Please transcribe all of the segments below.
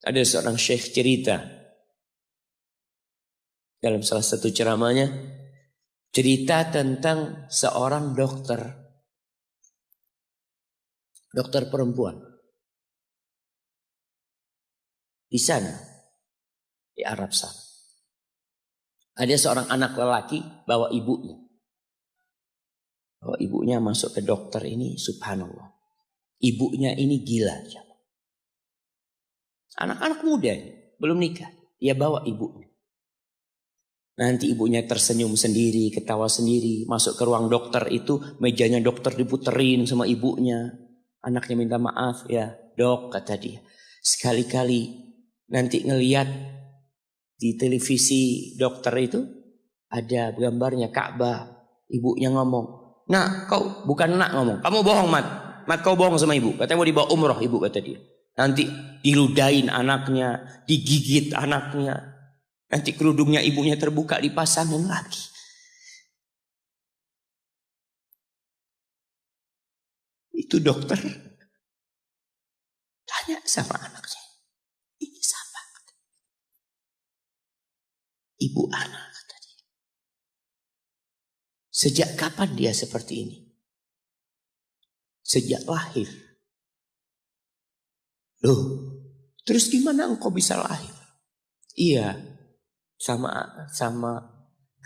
Ada seorang syekh cerita dalam salah satu ceramahnya, cerita tentang seorang dokter perempuan di sana, di Arab sana. Ada seorang anak lelaki bawa ibunya. Bawa ibunya masuk ke dokter ini, subhanallah. Ibunya ini gila. Anak-anak muda ini, belum nikah. Dia bawa ibunya. Nanti ibunya tersenyum sendiri, ketawa sendiri. Masuk ke ruang dokter itu, mejanya dokter diputerin sama ibunya. Anaknya minta maaf, ya dok, kata dia. Sekali-kali nanti ngeliat di televisi dokter itu, ada gambarnya Ka'bah. Ibunya ngomong, nak kau, bukan nak ngomong, kamu bohong Mat. Mat kau bohong sama ibu, katanya mau dibawa umroh ibu, kata dia. Nanti diludahin anaknya, digigit anaknya. Nanti kerudungnya ibunya terbuka, dipasangin lagi. Itu dokter tanya sama anaknya, ini siapa? Ibu anak, kata dia. Sejak kapan dia seperti ini? Sejak lahir. Loh, terus gimana engkau bisa lahir? Iya, sama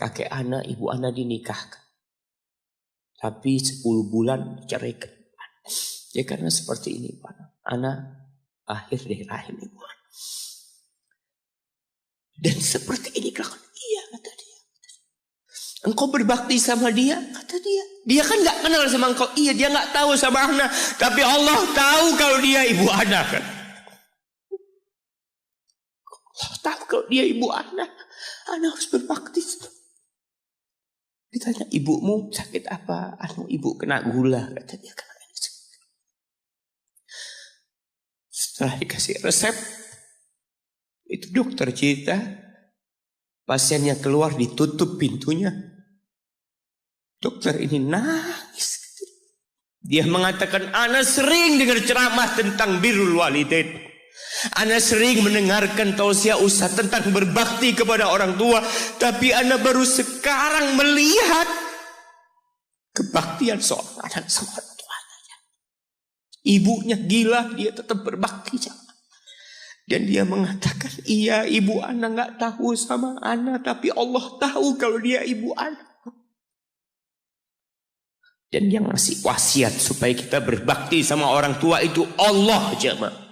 kakek anak, ibu anak dinikahkan. Tapi 10 bulan diceraikan. Ya karena seperti ini, Pak. Anak lahir dari rahim ibu anak. Dan seperti ini kelakuan. Iya, kata dia. Engkau berbakti sama dia, kata dia. Dia kan gak kenal sama engkau. Iya, dia gak tahu sama anak. Tapi Allah tahu kalau dia ibu anak. Kan? Allah tahu kalau dia ibu anak. Anak harus berbakti. Ditanya, ibumu sakit apa? Ibu kena gula, kata dia. Setelah dikasih resep, itu dokter cerita, pasiennya keluar, ditutup pintunya. Dokter ini nangis. Dia mengatakan, ana sering dengar ceramah tentang birrul walidain. Ana sering mendengarkan tausiah ustaz tentang berbakti kepada orang tua. Tapi ana baru sekarang melihat kebaktian seorang anak sama orang tuanya. Ibunya gila, dia tetap berbakti. Dan dia mengatakan, iya ibu ana gak tahu sama ana, tapi Allah tahu kalau dia ibu ana. Dan yang ngasih wasiat supaya kita berbakti sama orang tua itu Allah, jemaah.